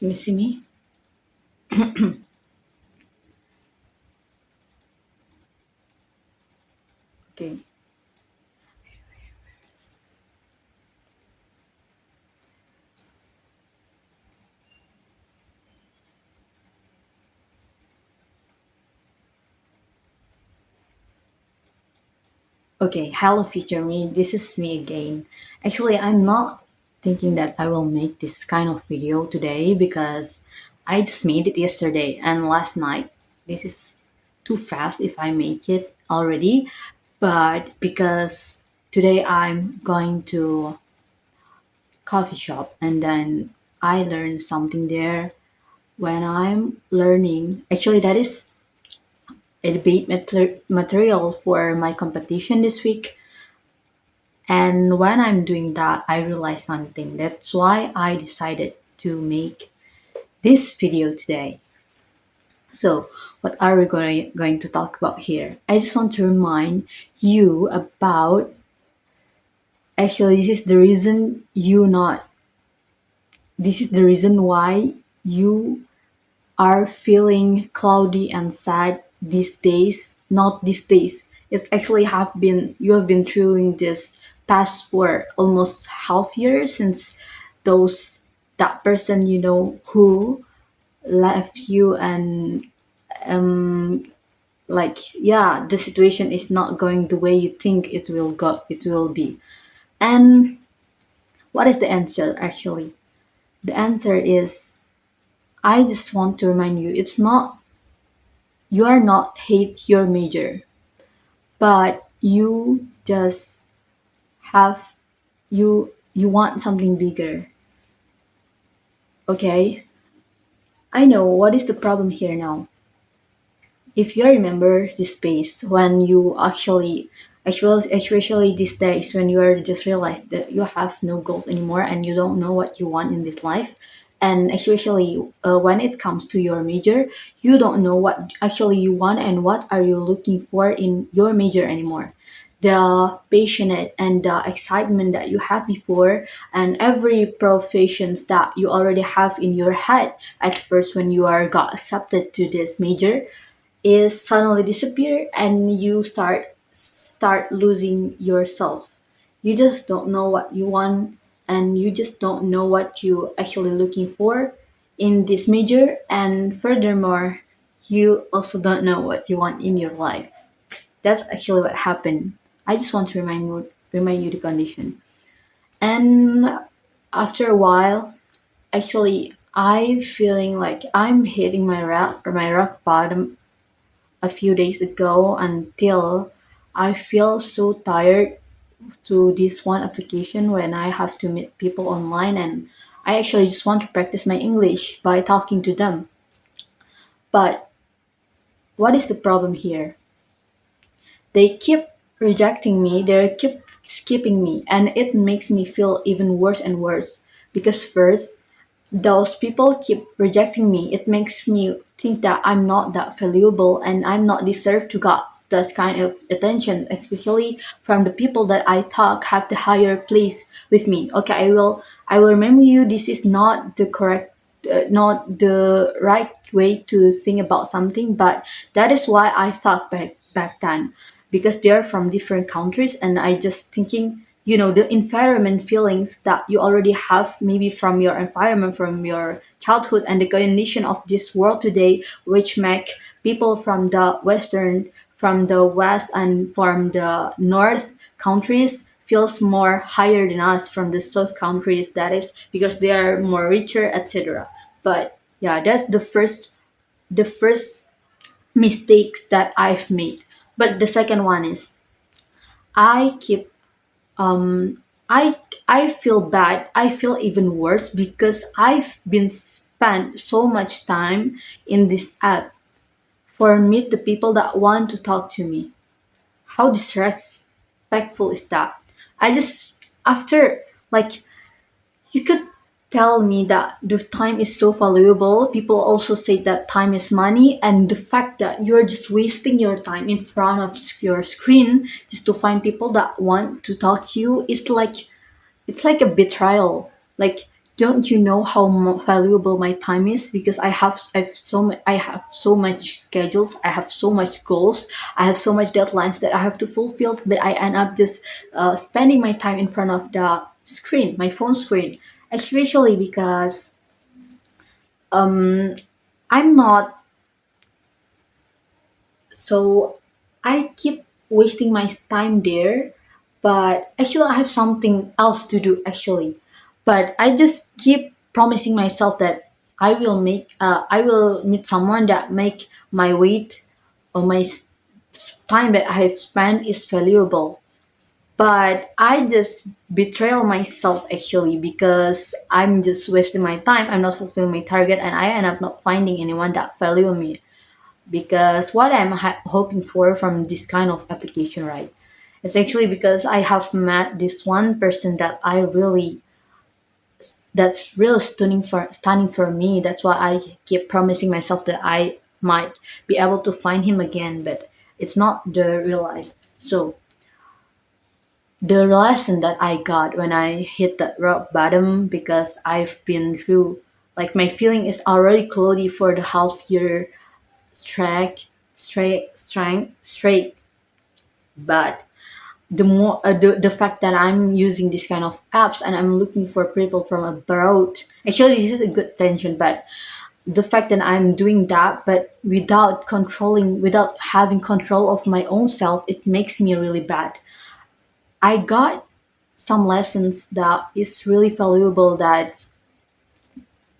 Can you see me? Okay. Okay. Hello, future me. This is me again. Actually, I'm not thinking that I will make this kind of video today because I just made it yesterday and last night. This is too fast if I make it already. But because today I'm going to coffee shop and then I learned something there. When I'm learning, actually that is a debate material for my competition this week. And when I'm doing that, I realize something. That's why I decided to make this video today. So, what are we going to talk about here? I just want to remind you about actually, this is the reason why you are feeling cloudy and sad these days. Not these days, it's actually have been you have been through this past for almost half year since those that person who left you, and like, yeah, the situation is not going the way you think it will be. And what is the answer? Actually, the answer is, I just want to remind you, it's not, you are not hate your major, but you just have, you want something bigger. Okay, I know what is the problem here now. If you remember this space when you especially these days when you are just realized that you have no goals anymore and you don't know what you want in this life, and especially when it comes to your major, you don't know what actually you want and what are you looking for in your major anymore. The passionate and the excitement that you had before, and every professions that you already have in your head at first when you are got accepted to this major, is suddenly disappear, and you start losing yourself. You just don't know what you want, and you just don't know what you actually looking for in this major, and furthermore, you also don't know what you want in your life. That's actually what happened. I just want to remind you the condition. And after a while, actually, I'm feeling like I'm hitting my rock bottom a few days ago, until I feel so tired to this one application when I have to meet people online, and I actually just want to practice my English by talking to them. But what is the problem here? They keep rejecting me, they keep skipping me, and it makes me feel even worse and worse. Because first, those people keep rejecting me, it makes me think that I'm not that valuable and I'm not deserved to get this kind of attention, especially from the people that I thought have the higher place with me. Okay, I will remember you. This is not the correct, not the right way to think about something, but that is why I thought back then, because they're from different countries, and I just thinking, the environment feelings that you already have maybe from your environment, from your childhood, and the condition of this world today, which make people from the western, from the west, and from the north countries feels more higher than us from the south countries. That is because they are more richer, etc. But yeah, that's the first mistakes that I've made. But the second one is, I keep I I feel bad. I feel even worse because I've been spent so much time in this app for meet the people that want to talk to me. How disrespectful is that? I just, after, like, you could tell me that the time is so valuable. People also say that time is money, and the fact that you're just wasting your time in front of your screen just to find people that want to talk to you is like, it's like a betrayal. Like, Don't you know how valuable my time is? Because I have so much schedules, I have so much goals, I have so much deadlines that I have to fulfill, but I end up just spending my time in front of the screen, my phone screen, especially because I'm not, so I keep wasting my time there, but actually I have something else to do actually. But I just keep promising myself that I will meet someone that make my weight or time that I have spent is valuable. But I just betrayal myself actually because I'm just wasting my time. I'm not fulfilling my target, and I end up not finding anyone that value me because what I'm hoping for from this kind of application, right? It's actually because I have met this one person that I really that's real stunning for me. That's why I keep promising myself that I might be able to find him again, but it's not the real life. So the lesson that I got when I hit that rock bottom, because I've been through, like, my feeling is already cloudy for the half year straight. But the fact that I'm using this kind of apps and I'm looking for people from abroad, actually this is a good tension, but the fact that I'm doing that but without having control of my own self, it makes me really bad. I got some lessons that is really valuable that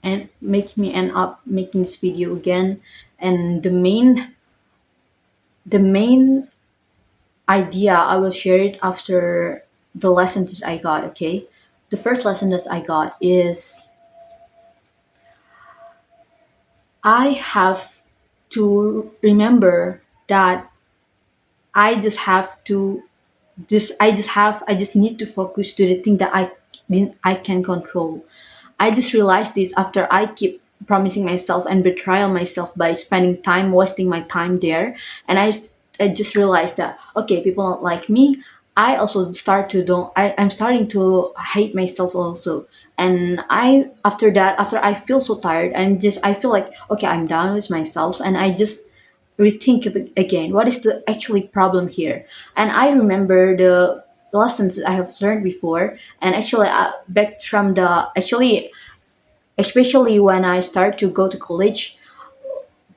and make me end up making this video again. And the main idea, I will share it after the lessons that I got, okay? The first lesson that I got is I have to remember that I just have to I just need to focus to the thing that I can control. I just realized this after I keep promising myself and betrayal myself by spending time wasting my time there, and I just realized that okay, people don't like me. I also start to don't I'm starting to hate myself also. And I after that, after I feel so tired and just I feel like okay, I'm done with myself, and I just rethink it again, what is the actually problem here. And I remember the lessons that I have learned before, and actually back from the actually especially when I start to go to college.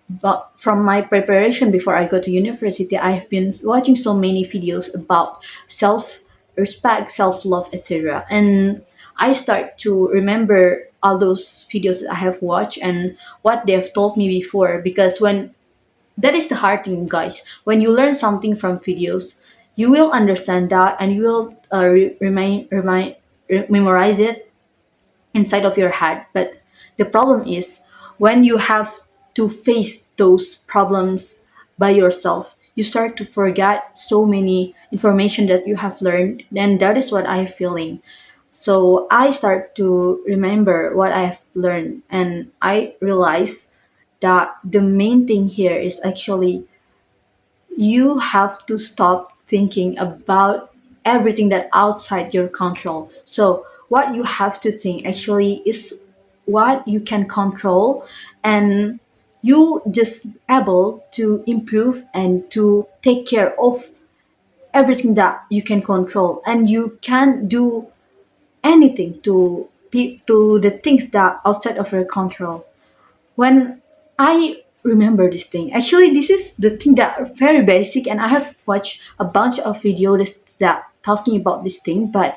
But from my preparation before I go to university, I've been watching so many videos about self respect, self love, etc. And I start to remember all those videos that I have watched and what they have told me before. Because when that is the hard thing, guys, when you learn something from videos, you will understand that and you will memorize it inside of your head. But the problem is when you have to face those problems by yourself, you start to forget so many information that you have learned. And that is what I'm feeling. So I start to remember what I have learned, and I realize that the main thing here is actually you have to stop thinking about everything that outside your control. So what you have to think actually is what you can control, and you just able to improve and to take care of everything that you can control, and you can do anything to the things that outside of your control. When I remember this thing, actually, this is the thing that are very basic, and I have watched a bunch of videos that talking about this thing, but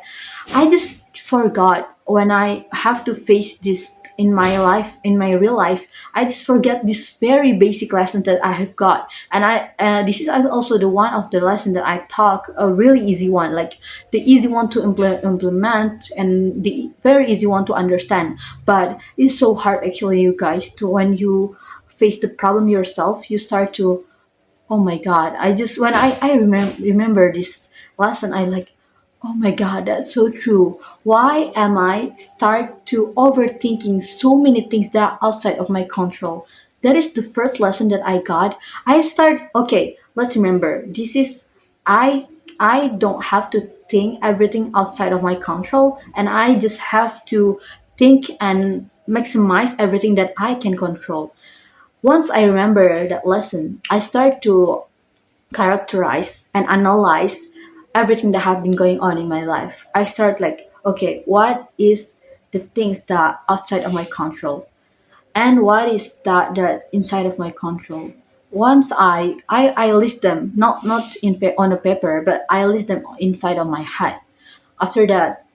I just forgot when I have to face this in my life, in my real life. I just forget this very basic lesson that I have got, and I this is also the one of the lesson that I talk a really easy one, like the easy one to implement and the very easy one to understand. But it's so hard actually, you guys, to when you face the problem yourself, you start to oh my god, I just when I remember this lesson, I like oh my god, that's so true. Why am I start to overthinking so many things that are outside of my control? That is the first lesson that I got. I start okay, let's remember, this is i I don't have to think everything outside of my control, and I just have to think and maximize everything that I can control. Once I remember that lesson, I start to characterize and analyze everything that have been going on in my life. I start like, okay, what is the things that outside of my control, and what is that inside of my control. Once I list them, not on a paper, but I list them inside of my head. After that,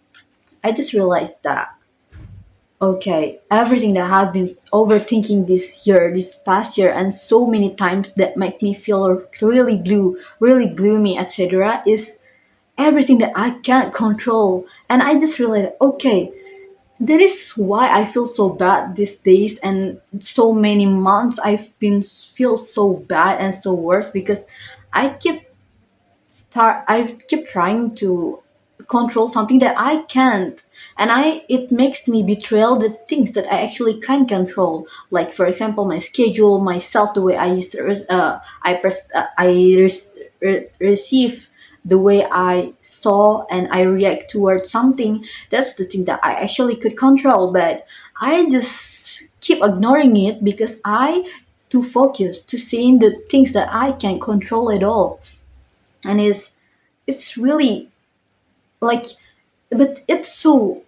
I just realized that, okay, everything that I've been overthinking this year, this past year, and so many times that make me feel really blue, really gloomy, etc., is everything that I can't control. And I just realized, okay, that is why I feel so bad these days, and so many months I've been feel so bad and so worse because I keep trying to control something that I can't, and it makes me betrayal the things that I actually can control. Like for example, my schedule, myself, the way receive, the way I saw and I react towards something. That's the thing that I actually could control, but I just keep ignoring it because I too focused to seeing the things that I can't control at all. And it's really like, but it's so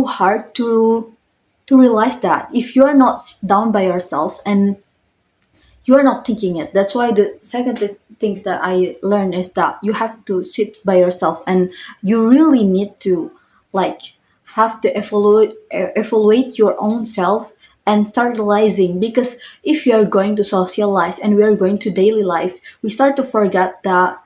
hard to realize that if you are not down by yourself and you are not thinking it. That's why the second things that I learned is that you have to sit by yourself, and you really need to like have to evaluate your own self and start realizing, because if you are going to socialize and we are going to daily life, we start to forget that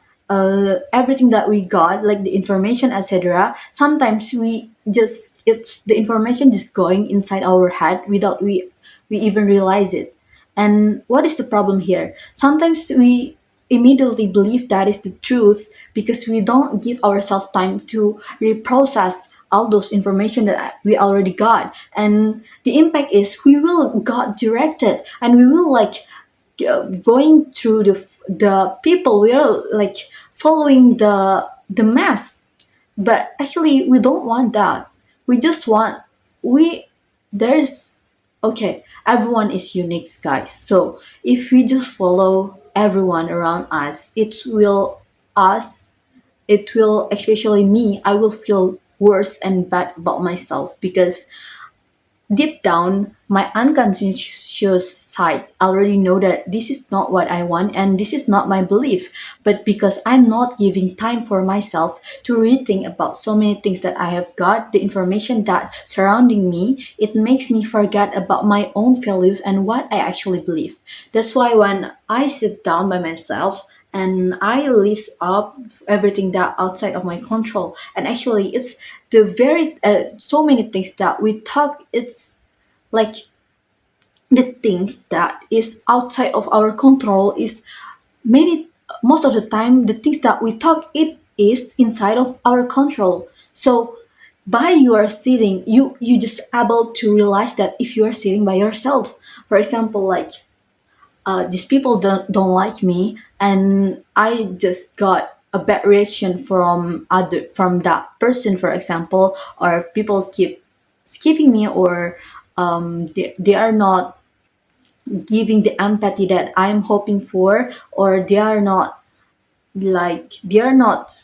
everything that we got, like the information, etc., sometimes we just, it's the information just going inside our head without we even realize it. And what is the problem here? Sometimes we immediately believe that is the truth because we don't give ourselves time to reprocess all those information that we already got. And the impact is we will got directed, and we will like going through the people, we are like following the mass. But actually we don't want that. We just want, we there's, okay, everyone is unique, guys. So if we just follow everyone around us, it will, especially me, I will feel worse and bad about myself because deep down, my unconscious side already know that this is not what I want and this is not my belief. But because I'm not giving time for myself to rethink about so many things that I have got, the information that surrounding me, it makes me forget about my own values and what I actually believe. That's why when I sit down by myself and I list up everything that outside of my control, and actually it's the very so many things that we talk, it's like the things that is outside of our control is many, most of the time the things that we talk, it is inside of our control. So by you are sitting, you just able to realize that if you are sitting by yourself, for example, like these people don't like me, and I just got a bad reaction from that person, for example, or people keep skipping me, or they are not giving the empathy that I'm hoping for, or they are not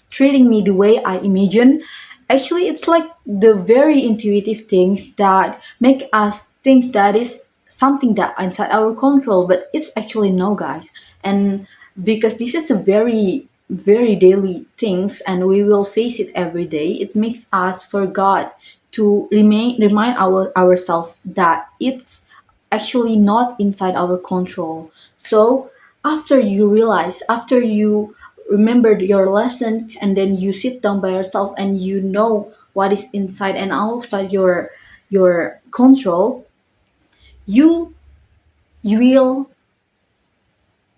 treating me the way I imagine. Actually, it's like the very intuitive things that make us think that is something that inside our control, but it's actually no, guys. And because this is a very daily things, and we will face it every day, it makes us forgot to remind ourselves that it's actually not inside our control. So after you realize, after you remembered your lesson, and then you sit down by yourself and you know what is inside and outside your control, you you will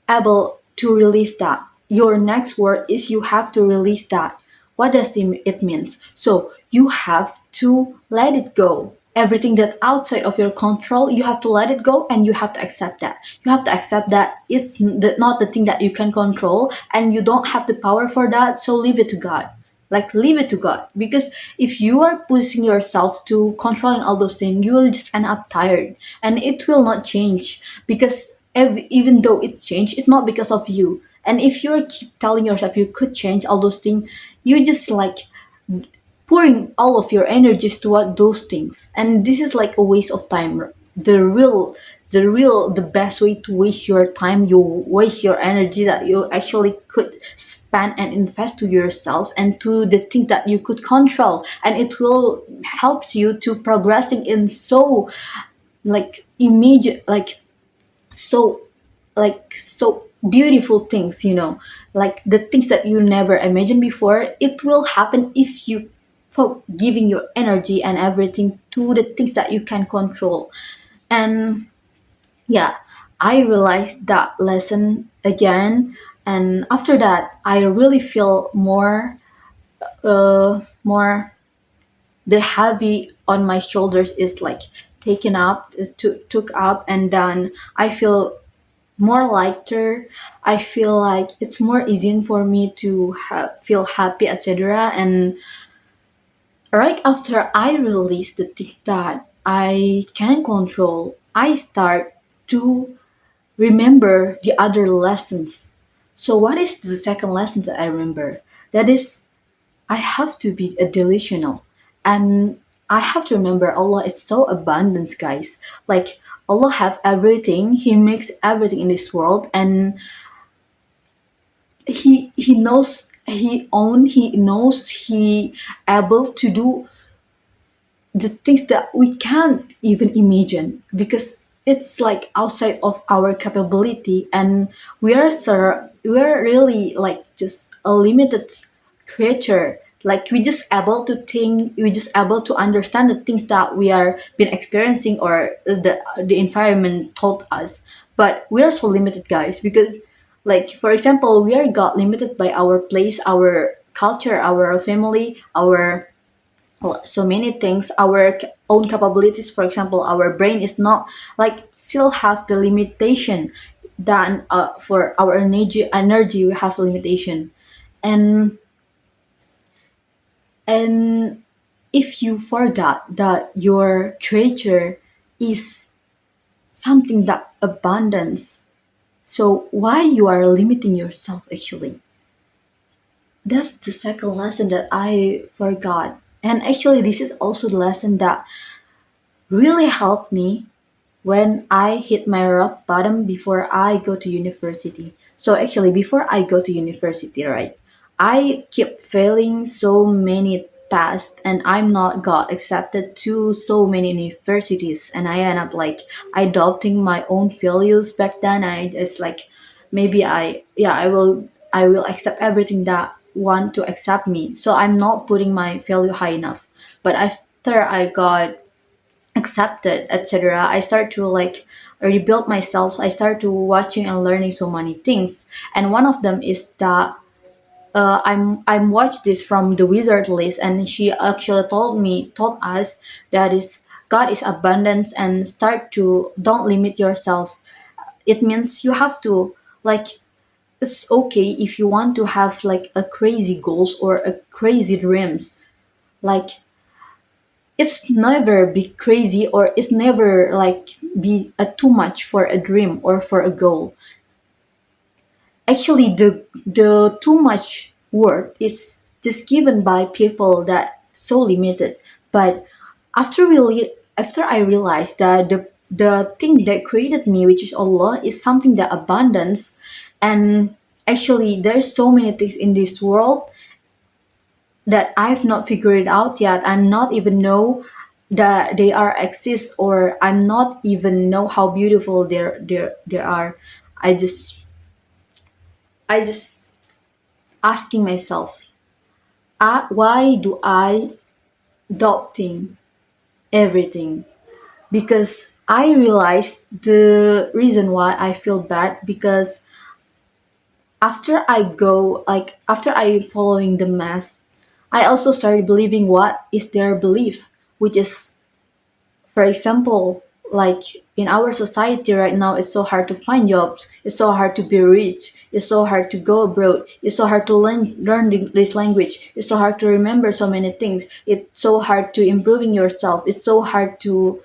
able to release that. Your next word is you have to release that. What does it means? So you have to let it go. Everything that outside of your control, you have to let it go, and you have to accept that. You have to accept that it's not the thing that you can control, and you don't have the power for that. So leave it to God. Like leave it to God, because if you are pushing yourself to controlling all those things, you will just end up tired, and it will not change, because even though it's changed, it's not because of you. And if you keep telling yourself you could change all those things, you just like pouring all of your energies toward those things, and this is like a waste of time. The best way to waste your time, you waste your energy that you actually could spend and invest to yourself and to the things that you could control, and it will help you to progressing in so like immediate, so so beautiful things, like the things that you never imagined before. It will happen if you giving your energy and everything to the things that you can control. And yeah, I realized that lesson again, and after that I really feel more the heavy on my shoulders is like taken up, took up, and then I feel more lighter. I feel like it's more easy for me to feel happy, etc. And right after I release the things that I can control, I start to remember the other lessons. So what is the second lesson that I remember? That is, I have to be a delusional, and I have to remember Allah is so abundant, guys. Like Allah have everything. He makes everything in this world, and he knows he knows he able to do the things that we can't even imagine, because it's like outside of our capability, and we are really like just a limited creature. Like we just able to think, we just able to understand the things that we are been experiencing, or the environment taught us. But we are so limited, guys, because like for example, we are got limited by our place, our culture, our family, our so many things, our own capabilities. For example, our brain is not like still have the limitation. Than for our energy we have limitation. and and if you forgot that your creature is something that abundance, so why you are limiting yourself actually? That's the second lesson that I forgot. And actually this is also the lesson that really helped me when I hit my rock bottom before I go to university. So actually, before I go to university, right, I keep failing so many tests, and I'm not got accepted to so many universities, and I end up like adopting my own failures back then. I just like maybe I will accept everything that want to accept me. So I'm not putting my failure high enough. But after I got accepted, etc., I start to like rebuild myself. I start to watching and learning so many things, and one of them is that I'm watched this from the wizard list, and she actually told us that is God is abundance, and start to don't limit yourself. It means you have to like, it's okay if you want to have like a crazy goals or a crazy dreams. Like it's never be crazy, or it's never like be too much for a dream or for a goal. Actually the too much word is just given by people that so limited. But after I realized that the thing that created me, which is Allah, is something that abundance. And actually there's so many things in this world that I've not figured out yet. I'm not even know that they are exist, or I'm not even know how beautiful they are. I just I just asking myself, why do I doubting everything? Because I realized the reason why I feel bad, because after I following the mass, I also started believing what is their belief, which is, for example, like in our society right now, it's so hard to find jobs, it's so hard to be rich, it's so hard to go abroad, it's so hard to learn this language, it's so hard to remember so many things, it's so hard to improving yourself, it's so hard to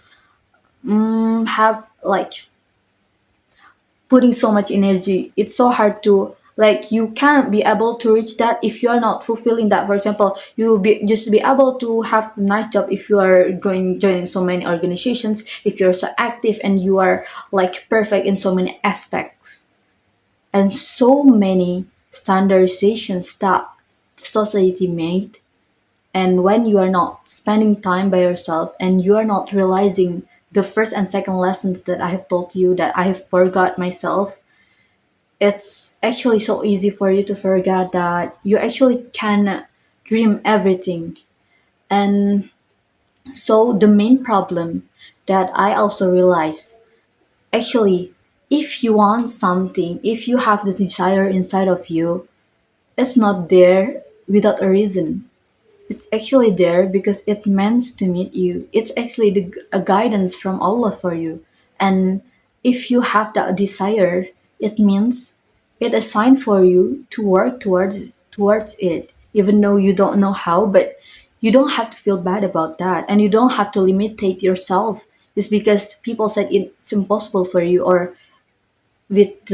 have like putting so much energy. It's so hard to like you can't be able to reach that if you are not fulfilling that. For example, you will be just be able to have a nice job if you are going joining so many organizations, if you're so active and you are like perfect in so many aspects, and so many standardizations that society made. And when you are not spending time by yourself and you are not realizing the first and second lessons that I have told you that I have forgot myself, it's actually so easy for you to forget that you actually can dream everything. And so the main problem that I also realize, actually, if you want something, if you have the desire inside of you, it's not there without a reason. It's actually there because it meant to meet you. It's actually a guidance from Allah for you. And if you have that desire, it means it's a sign for you to work towards it, even though you don't know how. But you don't have to feel bad about that, and you don't have to limitate yourself just because people said it's impossible for you, or with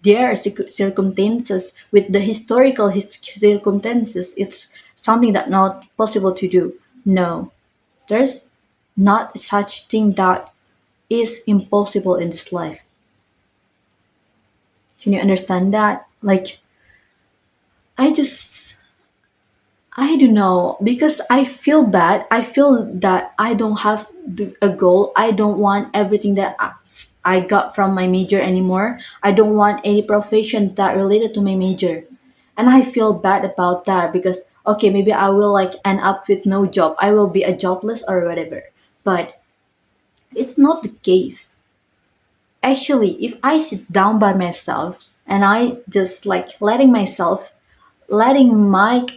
their circumstances, with the historical circumstances, it's something that not possible to do. No, there's not such thing that is impossible in this life. Can you understand that? Like, I just, I don't know, because I feel bad. I feel that I don't have a goal. I don't want everything that I got from my major anymore. I don't want any profession that related to my major. And I feel bad about that because, okay, maybe I will like end up with no job. I will be a jobless or whatever. But it's not the case. Actually, if I sit down by myself and I just like letting my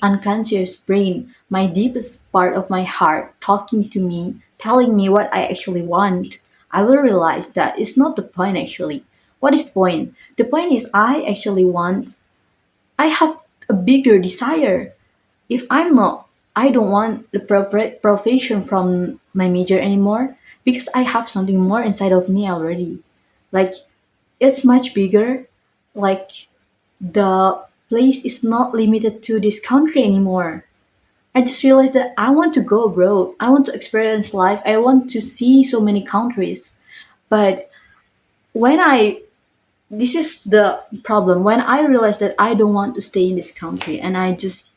unconscious brain, my deepest part of my heart, talking to me, telling me what I actually want, I will realize that it's not the point actually. What is the point? The point is I have a bigger desire. If I don't want the profession from my major anymore because I have something more inside of me already. Like, it's much bigger. Like, the place is not limited to this country anymore. I just realized that I want to go abroad. I want to experience life. I want to see so many countries. But when I this is the problem. When I realized that I don't want to stay in this country and I just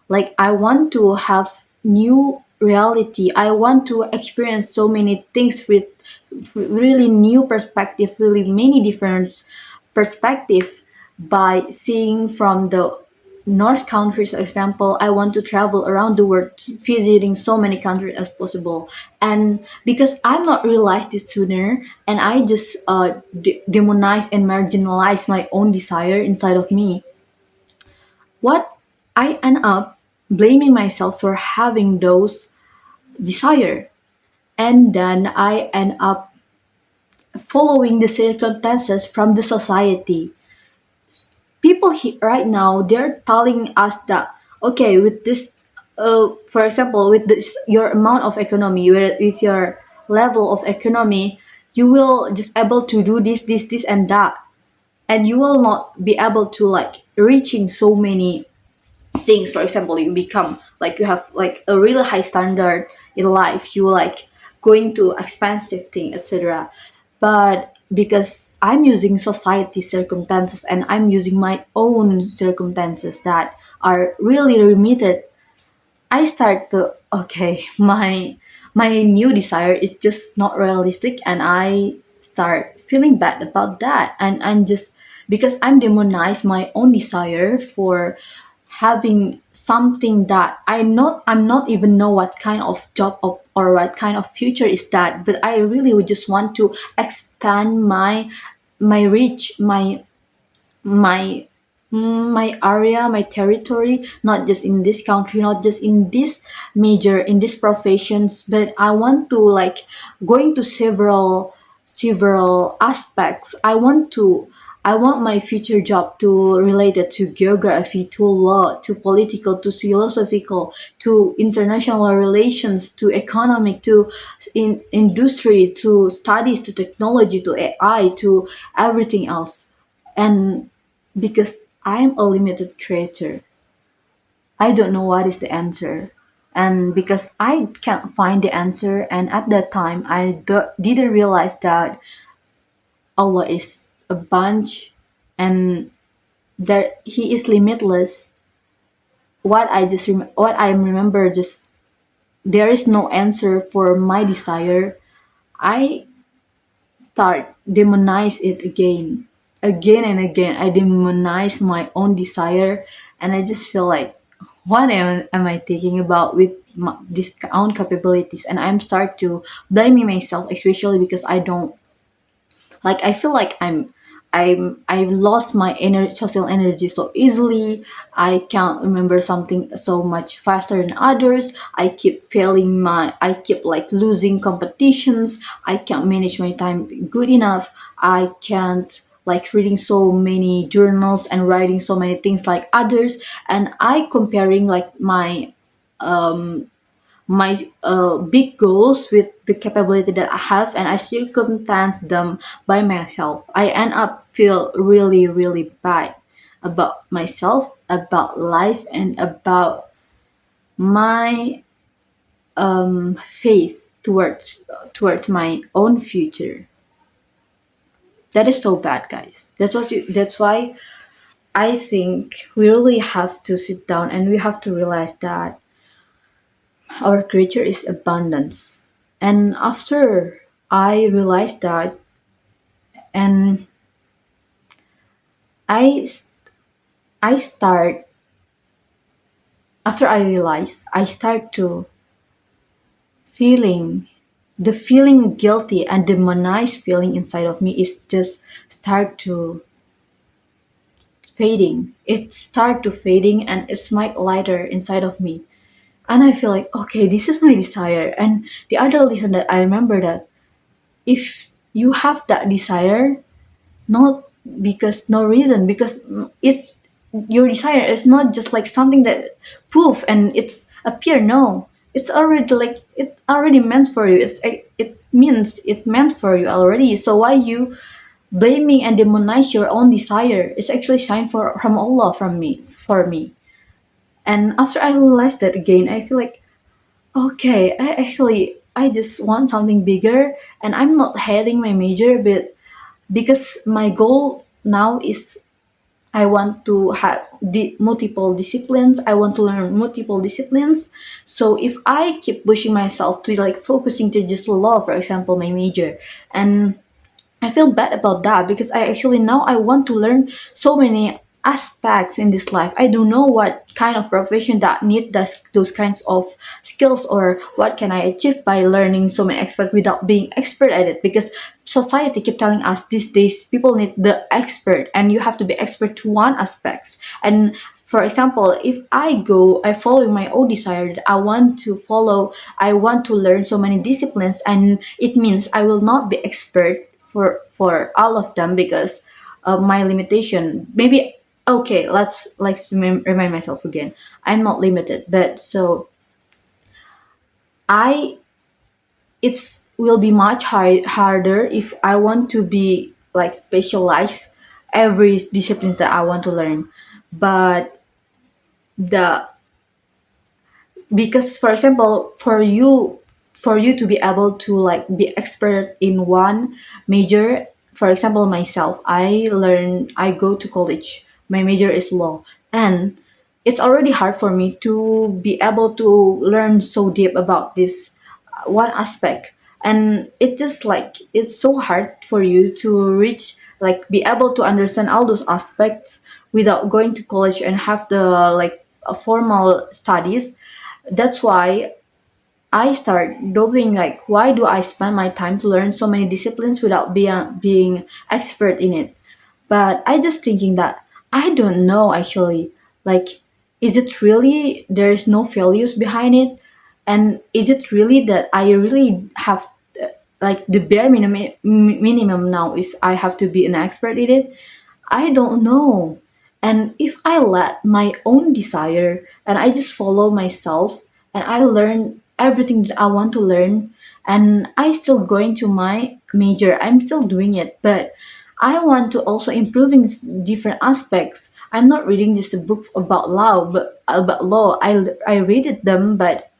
like I want to have new reality. I want to experience so many things with really new perspective, really many different perspective by seeing from the north countries. For example, I want to travel around the world visiting so many countries as possible. And because I'm not realized this sooner and I just demonize and marginalize my own desire inside of me, what I end up blaming myself for having those desire, and then I end up following the circumstances from the society. People right now, they're telling us that, okay, with this for example, with this your amount of economy, with your level of economy, you will just able to do this and that, and you will not be able to like reaching so many things. For example, you become like you have like a really high standard in life, you like going to expensive thing, etc. But because I'm using society circumstances and I'm using my own circumstances that are really limited, I start to, okay, my new desire is just not realistic, and I start feeling bad about that. And just because I'm demonize my own desire for having something that I'm not even know what kind of job or what kind of future is that, but I really would just want to expand my reach, my My area, my territory, not just in this country, not just in this major, in these professions, but I want to like going to several aspects. I want my future job to related to geography, to law, to political, to philosophical, to international relations, to economic, to in industry, to studies, to technology, to AI, to everything else. And because I'm a limited creator, I don't know what is the answer. And because I can't find the answer, and at that time, didn't realize that Allah is a bunch and that He is limitless. What I remember, just there is no answer for my desire. I start demonize it again and again. I demonize my own desire, and I just feel like, what am I thinking about with this own capabilities? And I'm start to blaming myself, especially because I don't like. I feel like I lost my social energy so easily. I can't remember something so much faster than others. I keep like losing competitions. I can't manage my time good enough. I can't like reading so many journals and writing so many things like others, and I comparing like my big goals with the capability that I have, and I circumstance them by myself. I end up feel really bad about myself, about life, and about my faith towards my own future. That is so bad, guys. That's why I think we really have to sit down and we have to realize that our creature is abundance. And after I realized that, and I s- I start after I realize, I start to feeling the feeling guilty and demonized feeling inside of me is just start to fading. It start to fading and it's might lighter inside of me. And I feel like, okay, this is my desire. And the other reason that I remember that if you have that desire, not because no reason, because it's your desire is not just like something that poof and it's appear. No, it's already like it already meant for you. It means it meant for you already. So why you blaming and demonize your own desire? It's actually sign for from Allah, from me, for me. And after I realized that again, I feel like, okay, I just want something bigger, and I'm not hating my major, but because my goal now is I want to have multiple disciplines. I want to learn multiple disciplines. So if I keep pushing myself to like focusing to just law, for example, my major, and I feel bad about that because I actually now I want to learn so many aspects in this life. I don't know what kind of profession that need those kinds of skills, or what can I achieve by learning so many expert without being expert at it, because society keep telling us these days people need the expert and you have to be expert to one aspects. And for example, if I follow my own desire that I want to learn so many disciplines, and it means I will not be expert for all of them because of my limitation. Maybe okay, let's remind myself again. I'm not limited, but so I it's will be much harder if I want to be like specialized every disciplines that I want to learn. But the because for example for you to be able to like be expert in one major, for example myself, I go to college, my major is law, and it's already hard for me to be able to learn so deep about this one aspect. And it just like it's so hard for you to reach like be able to understand all those aspects without going to college and have the like formal studies. That's why I start doubling like why do I spend my time to learn so many disciplines without being expert in it. But I just thinking that I don't know actually. Like, is it really there's no values behind it? And is it really that I really have like the bare minimum now is I have to be an expert in it? I don't know. And if I let my own desire and I just follow myself and I learn everything that I want to learn and I still going to my major, I'm still doing it, but I want to also improving different aspects. I'm not reading just a book about law, but about law. I read it them, but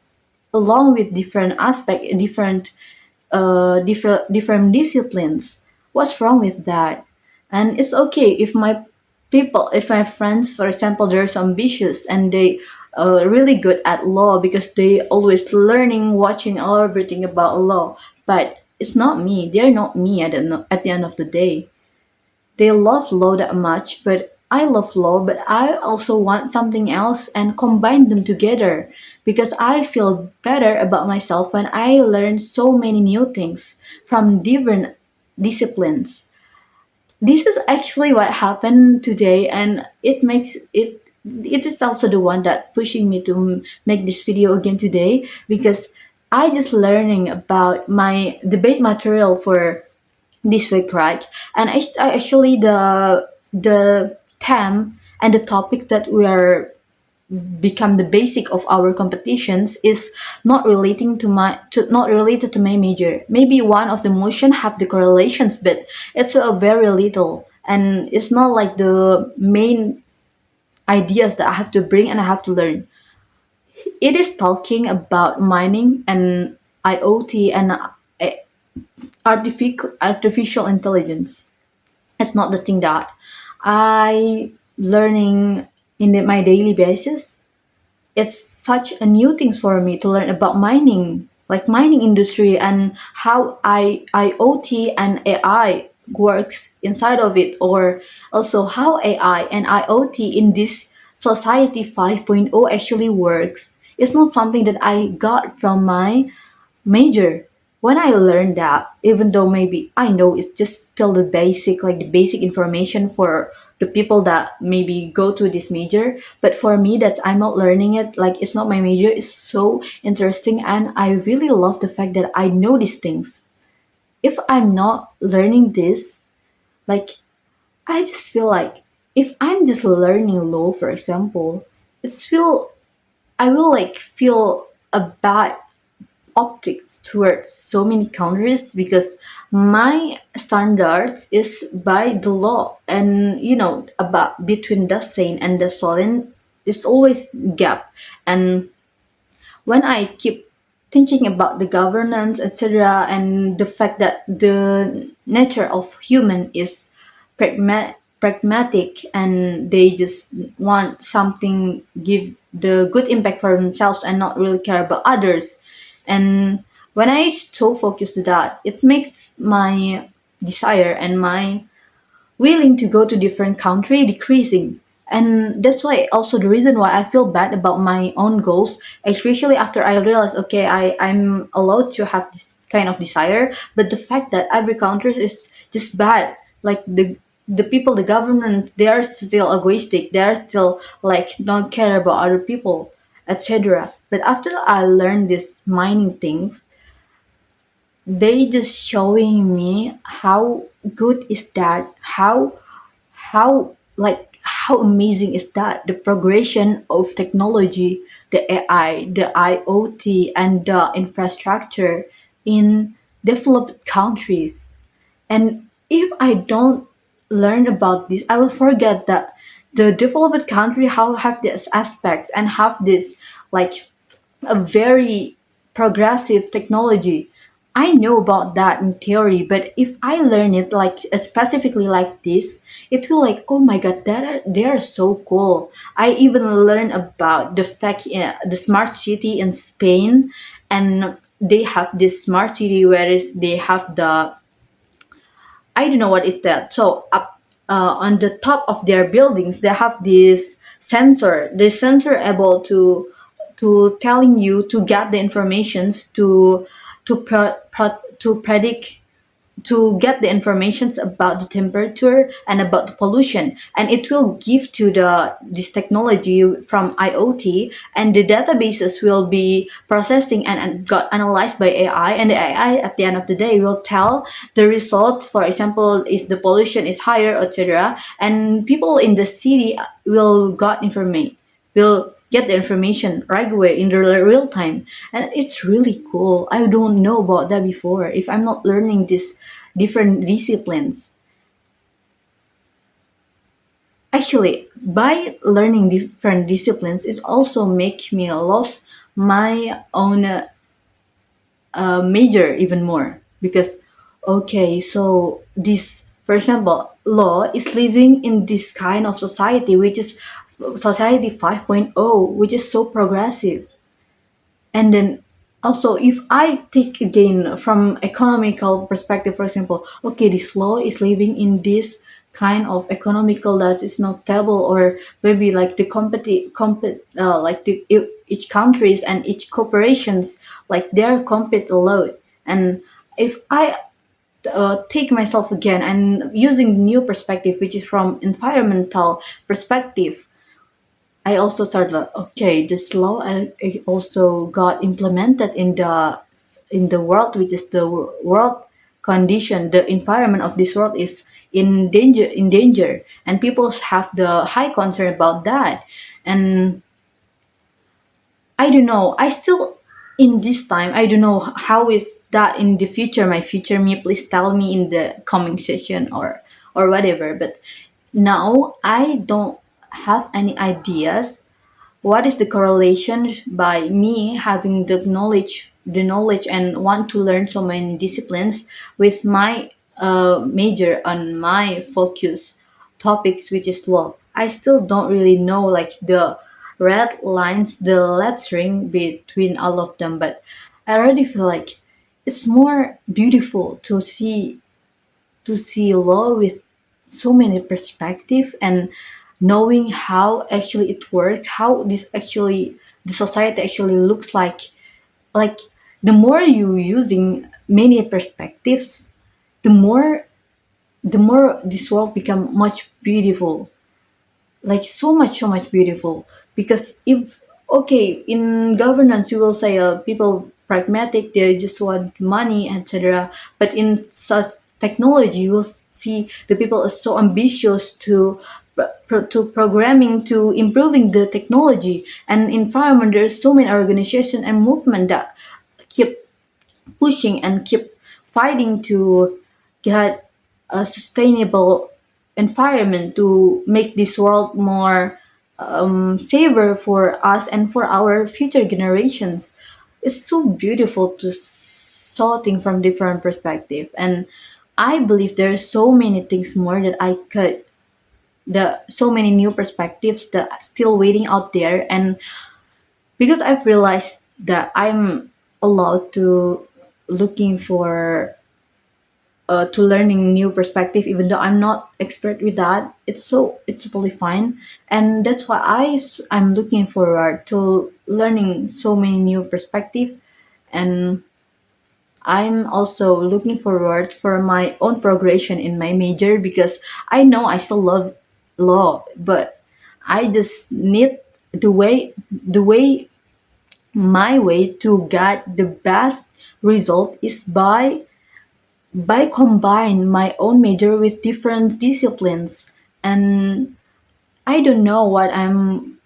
along with different aspect, different disciplines. What's wrong with that? And it's okay if my people, if my friends, for example, they're so ambitious and they really good at law because they always learning, watching everything about law. But it's not me. They're not me at the end of the day. They love law that much, but I love law, but I also want something else and combine them together because I feel better about myself when I learn so many new things from different disciplines. This is actually what happened today, and it is also the one that pushing me to make this video again today because I just learning about my debate material for this week, right? And actually the theme and the topic that we are become the basic of our competitions is not related to my major. Maybe one of the motion have the correlations, but it's a very little, and it's not like the main ideas that I have to bring and I have to learn. It is talking about mining and IoT and artificial intelligence. It's not the thing that I learning in my daily basis. It's such a new thing for me to learn about mining, like mining industry and how IoT and AI works inside of it, or also how AI and IoT in this society 5.0 actually works. It's not something that I got from my major. When I learned that, even though maybe I know it's just still the basic, like the basic information for the people that maybe go to this major, but for me that I'm not learning it, like it's not my major, it's so interesting and I really love the fact that I know these things. If I'm not learning this, like I just feel like if I'm just learning law, for example, it's feel I will like feel a bad optics towards so many countries because my standards is by the law, and about between the sane and the solid is always gap. And when I keep thinking about the governance, etc., and the fact that the nature of human is pragmatic and they just want something give the good impact for themselves and not really care about others. And when I so focus to that, it makes my desire and my willing to go to different country decreasing. And that's why also the reason why I feel bad about my own goals, especially after I realize, okay, I'm allowed to have this kind of desire, but the fact that every country is just bad, like the people, the government, they are still egoistic, they are still like don't care about other people, etc. But after I learned these mining things, they just showing me how good is that, how amazing is that, the progression of technology, the AI, the IoT, and the infrastructure in developed countries. And if I don't learn about this, I will forget that the developed country how have these aspects and have this like a very progressive technology. I know about that in theory, but if I learn it like specifically like this, it will like, oh my god, they are so cool. I even learned about the fact, the smart city in Spain, and they have this smart city where is they have the, I don't know what is that. So up on the top of their buildings, they have this sensor. The sensor able to telling you to get the informations to to predict to get the informations about the temperature and about the pollution, and it will give to the this technology from IoT, and the databases will be processing and got analyzed by AI, and the AI at the end of the day will tell the result. For example, is the pollution is higher, etc., and people in the city will get the information right away in the real time. And it's really cool. I don't know about that before if I'm not learning these different disciplines. Actually, by learning different disciplines, it also make me lost my own major even more, because okay, so this, for example, law is living in this kind of society which is society 5.0, which is so progressive. And then also, if I take again from economical perspective, for example, okay, this law is living in this kind of economical that is not stable, or maybe like the like each countries and each corporations, like they're compete a lot. And if I take myself again and using new perspective, which is from environmental perspective, I also started like, okay, this law I also got implemented in the world, which is the world condition. The environment of this world is in danger, and people have the high concern about that. And I don't know. I still in this time I don't know how is that in the future. My future me, please tell me in the coming session or whatever. But now I don't have any ideas what is the correlation by me having the knowledge and want to learn so many disciplines with my major on my focus topics, which is law. I still don't really know like the red lines, the lettering between all of them, but I already feel like it's more beautiful to see law with so many perspective, and knowing how actually it works, how this actually the society actually looks like the more you using many perspectives, the more this world become much beautiful, like so much beautiful. Because if okay, in governance you will say people pragmatic, they just want money, etc., but in such technology you will see the people are so ambitious to to programming, to improving the technology. And environment, there's so many organization and movement that keep pushing and keep fighting to get a sustainable environment, to make this world more safer for us and for our future generations. It's so beautiful to saw things from different perspective, and I believe there are so many things more that I could the so many new perspectives that are still waiting out there. And because I've realized that I'm allowed to looking for to learning new perspective, even though I'm not expert with that, it's totally fine. And that's why I'm looking forward to learning so many new perspective. And I'm also looking forward for my own progression in my major, because I know I still love law, but I just need the way my way to get the best result is by combine my own major with different disciplines. And I don't know what I'm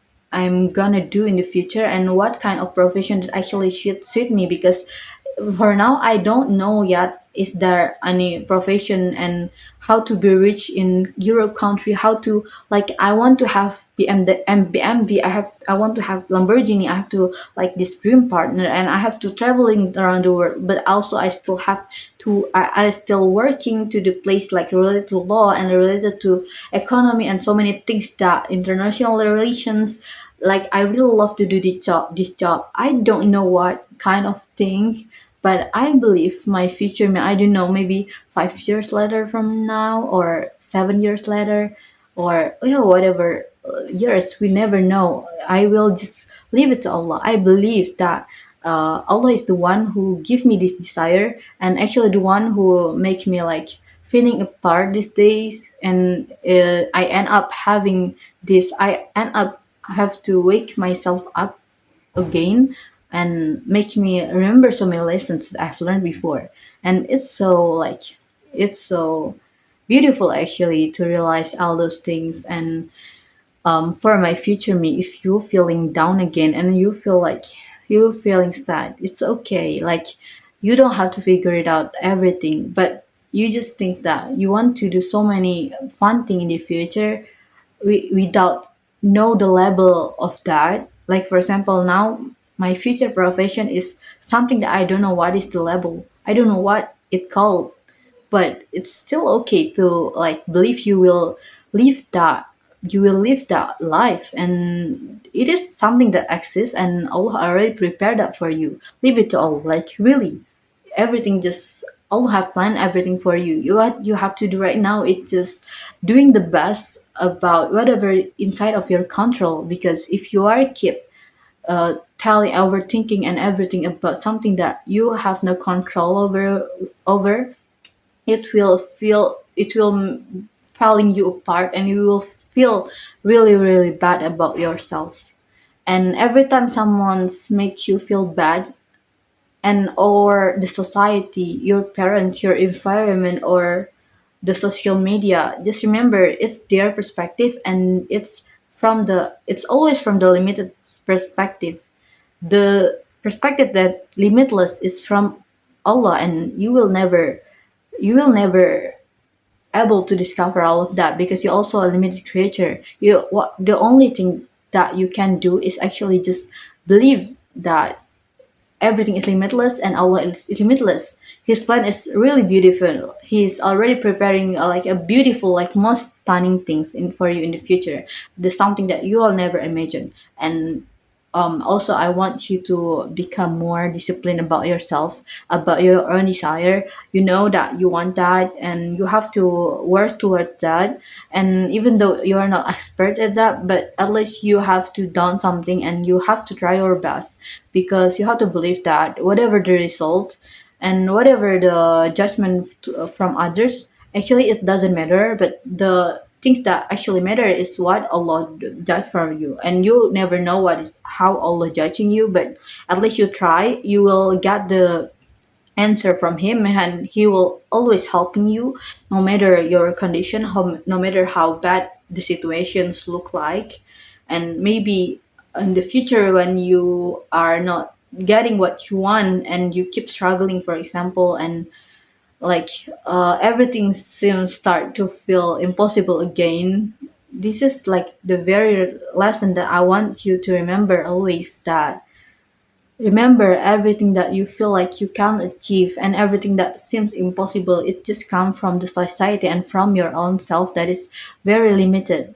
gonna do in the future and what kind of profession that actually should suit me, because for now I don't know yet is there any profession and how to be rich in Europe country, how to like I want to have BMW, I want to have Lamborghini, I have to like this dream partner, and I have to traveling around the world. But also I still have I still working to the place like related to law and related to economy and so many things that international relations. Like I really love to do this job. I don't know what kind of thing, but I believe my future, I don't know, maybe 5 years later from now, or 7 years later, or whatever years, we never know. I will just leave it to Allah. I believe that Allah is the one who give me this desire, and actually the one who make me like feeling apart these days. And I end up having this. I end up have to wake myself up again and make me remember so many lessons that I've learned before. And it's so beautiful actually to realize all those things. And for my future me, if you're feeling down again and you feel like you're feeling sad, it's okay. Like, you don't have to figure it out everything, but you just think that you want to do so many fun thing in the future without know the level of that. Like for example, now my future profession is something that I don't know what is the level, I don't know what it called, but it's still okay to like believe live that you will live that life, and it is something that exists and Allah already prepared that for you. Leave it to all, like really everything just Allah have planned everything for you. What you have to do right now is just doing the best about whatever inside of your control, because if you are keep telling overthinking and everything about something that you have no control over, it will falling you apart, and you will feel really really bad about yourself. And every time someone's makes you feel bad, and or the society, your parents, your environment, or the social media, just remember it's their perspective, and it's always from the limited perspective. The perspective that limitless is from Allah, and you will never able to discover all of that, because you're also a limited creature. The only thing that you can do is actually just believe that everything is limitless and Allah is limitless. His plan is really beautiful. He's already preparing like a beautiful, like most stunning things in for you in the future. There's something that you will never imagine. And also, I want you to become more disciplined about yourself, about your own desire. You know that you want that, and you have to work towards that. And even though you are not expert at that, but at least you have to done something, and you have to try your best, because you have to believe that whatever the result and whatever the judgment from others, actually it doesn't matter. But the things that actually matter is what Allah judge for you, and you never know what is how Allah judging you. But at least you try, you will get the answer from him, and he will always helping you, no matter your condition, no matter how bad the situations look like. And maybe in the future, when you are not getting what you want and you keep struggling, for example, and like everything seems start to feel impossible again, this is like the very lesson that I want you to remember always, that remember everything that you feel like you can't achieve and everything that seems impossible, it just comes from the society and from your own self that is very limited.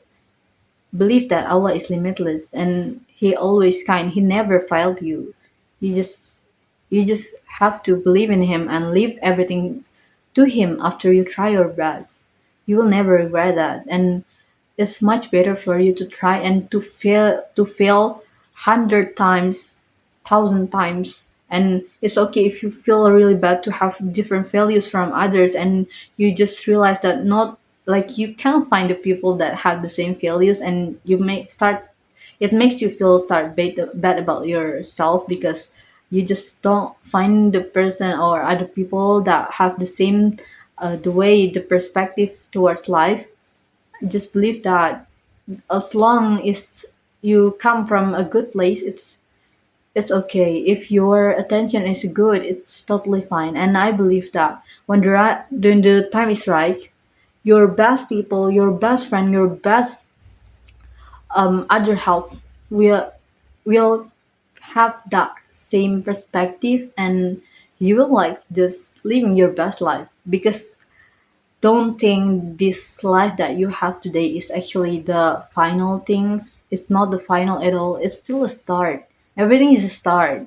Believe that Allah is limitless, and He always kind. He never failed you. You just you just have to believe in Him and leave everything to Him after you try your best. You will never regret that. And it's much better for you to try and to fail 100 times, 1,000 times. And it's okay if you feel really bad to have different values from others, and you just realize that not like you can't find the people that have the same values, and you may start it makes you feel start bad about yourself, because you just don't find the person or other people that have the same the way the perspective towards life. Just believe that as long as you come from a good place, it's okay. If your attention is good, it's totally fine. And I believe that when the time is right, your best people, your best friend, your best other half will have that same perspective, and you will like just living your best life. Because don't think this life that you have today is actually the final things. It's not the final at all. It's still a start. Everything is a start.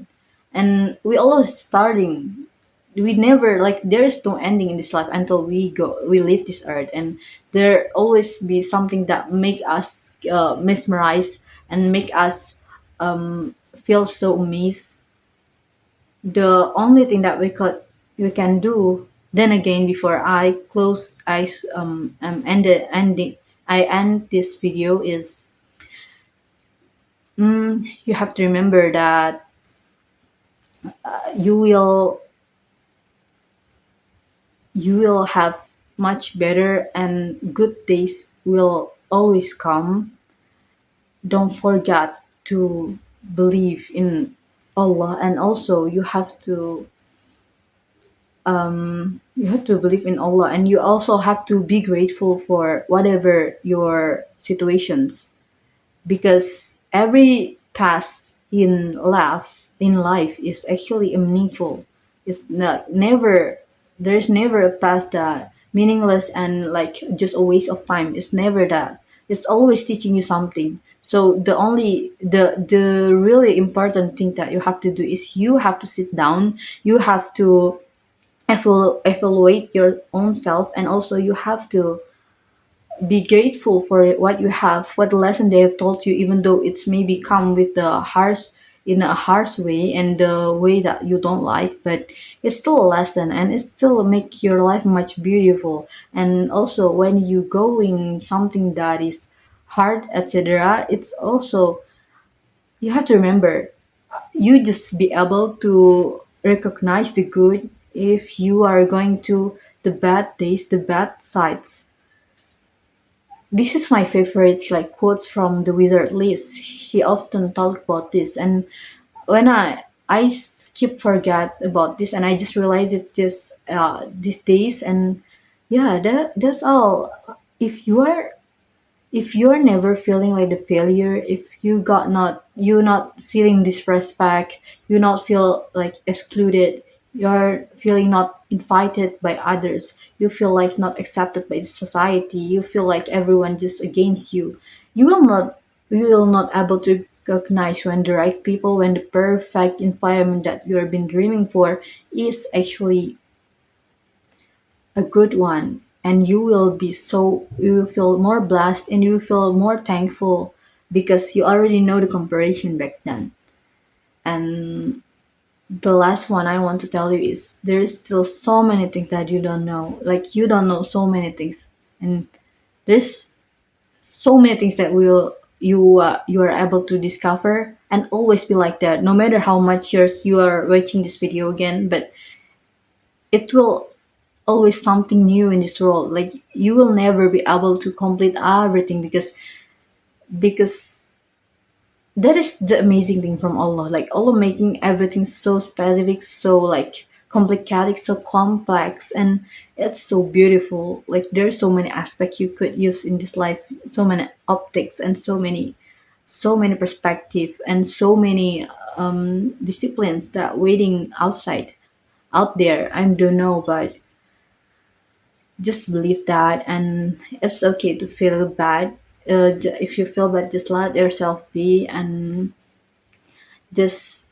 And we always starting. We never like there is no ending in this life until we leave this earth. And there always be something that make us mesmerize and make us feel so amazed The only thing that we can do, then again, before I end this video, is you have to remember that you will you will have much better and good days will always come. Don't forget to believe in Allah, and also you have to believe in Allah, and you also have to be grateful for whatever your situations, because every path in life is actually meaningful. It's not never There's never a path that meaningless and like just a waste of time. It's never that. It's always teaching you something. So the really important thing that you have to do is you have to sit down. You have to evaluate your own self, and also you have to be grateful for what you have, what lesson they have taught you, even though it's maybe come with the harsh in a harsh way and the way that you don't like, but it's still a lesson and it still make your life much beautiful. And also when you going something that is hard, etc., it's also you have to remember, you just be able to recognize the good if you are going to the bad days, the bad sides. This is my favorite like quotes from the Wizard List. She often talked about this, and when I keep forget about this, and I just realized it just these days, and yeah, that's all. If you are if you're never feeling like the failure, if you not feeling disrespect, you not feel like excluded, you're feeling not invited by others, you feel like not accepted by society, you feel like everyone just against you, you will not you will not able to recognize when the right people, when the perfect environment that you have been dreaming for is actually a good one, and you will feel more blessed and you will feel more thankful because you already know the comparison back then. And the last one I want to tell you is there's still so many things that you don't know, like you don't know so many things, and there's so many things that will you are able to discover, and always be like that no matter how much years you are watching this video again, but it will always something new in this world. Like you will never be able to complete everything, because that is the amazing thing from Allah. Like Allah making everything so specific, so like complicated, so complex, and it's so beautiful. Like there's so many aspects you could use in this life, so many optics and so many perspective and so many disciplines that waiting out there. I don't know, but just believe that, and it's okay to feel bad. If you feel bad, just let yourself be, and just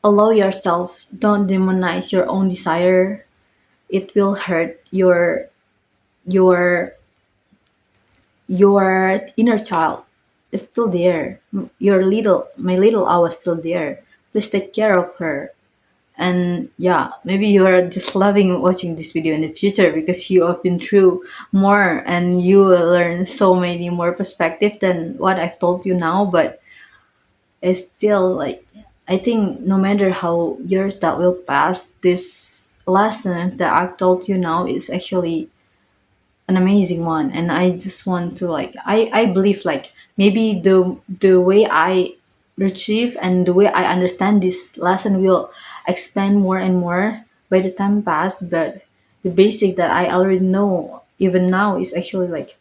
allow yourself. Don't demonize your own desire. It will hurt your your inner child. It's still there. My little I was still there. Please take care of her. And yeah, maybe you are just loving watching this video in the future because you have been through more and you will learn so many more perspective than what I've told you now. But it's still like, I think no matter how years that will pass, this lesson that I've told you now is actually an amazing one. And I just want to like, I believe like maybe the way I retrieve and the way I understand this lesson will expand more and more by the time pass. But the basic that I already know even now is actually like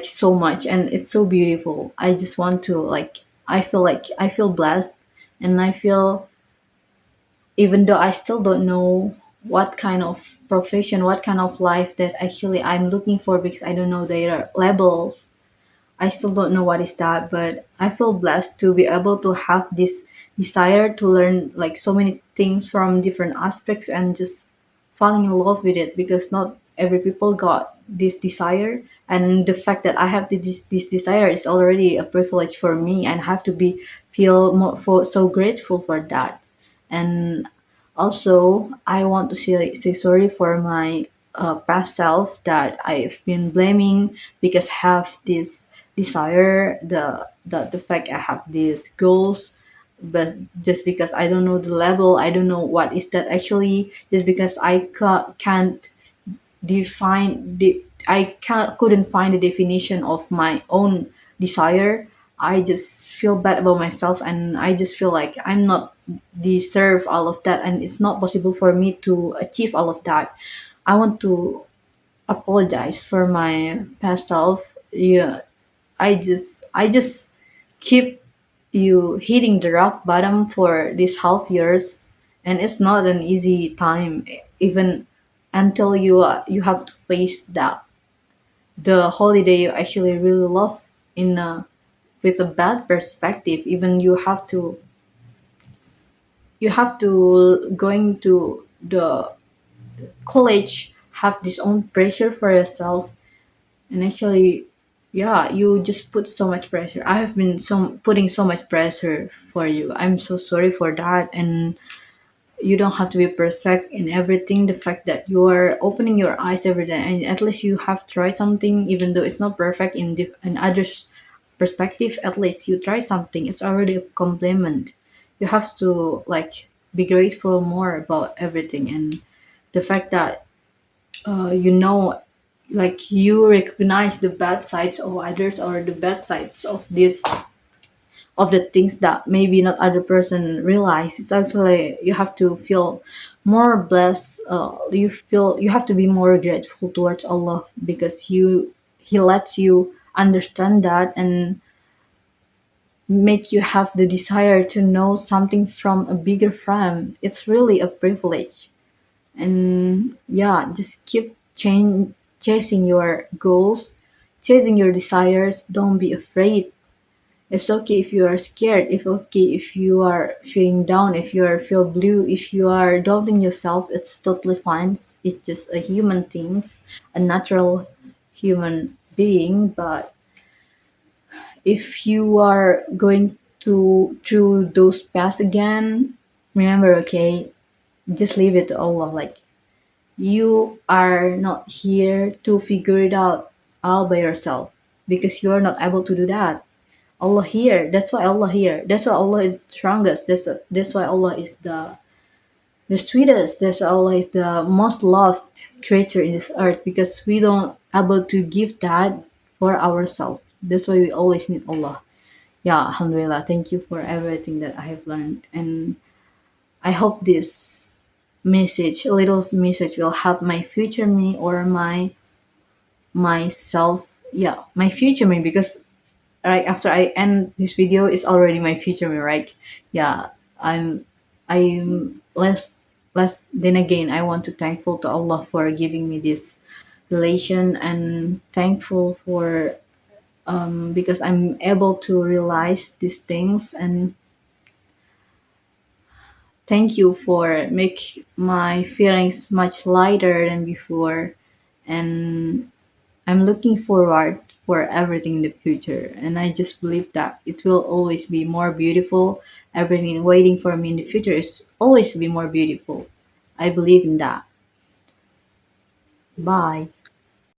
so much, and it's so beautiful. I just want to like I feel blessed, and I feel, even though I still don't know what kind of profession, what kind of life that actually I'm looking for, because I don't know their level. I still don't know what is that, but I feel blessed to be able to have this desire to learn like so many things from different aspects and just falling in love with it, because not every people got this desire, and the fact that I have this desire is already a privilege for me, and have to be feel more for so grateful for that. And also, I want to say sorry for my past self that I've been blaming because I have this desire, the fact I have these goals, but just because I don't know the level, I don't know what is that actually. Just because can't couldn't find the definition of my own desire. I just feel bad about myself, and I just feel like I'm not deserve all of that, and it's not possible for me to achieve all of that. I want to apologize for my past self. Yeah, I just keep you hitting the rock bottom for these half years, and it's not an easy time, even until you have to face that the holiday you actually really love in a with a bad perspective. Even you have to going to the college, have this own pressure for yourself, and actually, yeah, you just put so much pressure. I have been putting so much pressure for you. I'm so sorry for that. And you don't have to be perfect in everything. The fact that you are opening your eyes every day, and at least you have tried something, even though it's not perfect in others perspective, at least you try something. It's already a compliment. You have to like be grateful more about everything. And the fact that like you recognize the bad sides of others, or the bad sides of this of the things that maybe not other person realize. It's actually you have to feel more blessed. You have to be more grateful towards Allah, because he lets you understand that, and make you have the desire to know something from a bigger frame. It's really a privilege. And yeah, just keep chasing your goals, chasing your desires. Don't be afraid. It's okay if you are scared. It's okay if you are feeling down. If you are feel blue. If you are doubting yourself, it's totally fine. It's just a human things, a natural human being. But if you are going to through those paths again, remember, okay, just leave it to Allah. Like, you are not here to figure it out all by yourself, because you are not able to do that. Allah here. That's why Allah here. That's why Allah is strongest. That's why Allah is the sweetest. That's why Allah is the most loved creature in this earth, because we don't able to give that for ourselves. That's why we always need Allah. Yeah, Alhamdulillah. Thank you for everything that I have learned, and I hope this message, a little message, will help my future me, or myself. Yeah, my future me, because right after I end this video, it's already my future me, right? Yeah, I'm I'm less. Then again, I want to thankful to Allah for giving me this relation, and thankful for because I'm able to realize these things. And thank you for make my feelings much lighter than before. And I'm looking forward for everything in the future, and I just believe that it will always be more beautiful. Everything waiting for me in the future is always be more beautiful. I believe in that. Bye.